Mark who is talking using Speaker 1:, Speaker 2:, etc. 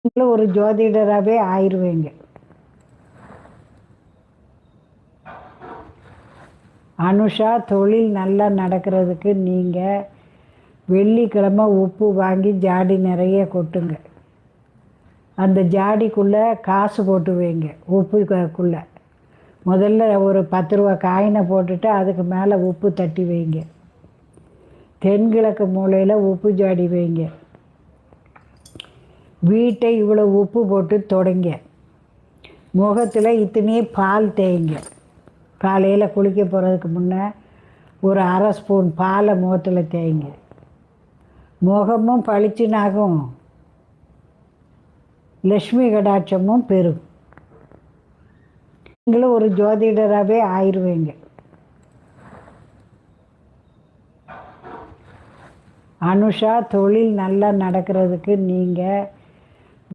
Speaker 1: நீங்களும் ஒரு ஜோதிடராகவே ஆயிடுவீங்க. அனுஷா, தொழில் நல்லா நடக்கிறதுக்கு நீங்கள் வெள்ளிக்கிழமை உப்பு வாங்கி ஜாடி நிறைய கொட்டுங்க. அந்த ஜாடிக்குள்ளே காசு போட்டு வைங்க. உப்புக்குள்ளே முதல்ல ஒரு 10 ரூபா காயினை போட்டுட்டு அதுக்கு மேலே உப்பு தட்டி வைங்க. தென்கிழக்கு மூலையில் உப்பு ஜாடி வைங்க. வீட்டை இவ்வளோ உப்பு போட்டு தொடங்க. முகத்தில் இத்தனையே பால் தேய்ங்க. காலையில் குளிக்க போகிறதுக்கு முன்னே ஒரு அரை ஸ்பூன் பாலை முகத்தில் தேய்ங்க. முகமும் பளிச்சுனாகும், லக்ஷ்மி கடாட்சமும் பெருகும். நீங்களும் ஒரு ஜோதிடராகவே ஆயிடுவீங்க. அனுஷா, தொழில் நல்லா நடக்கிறதுக்கு நீங்கள்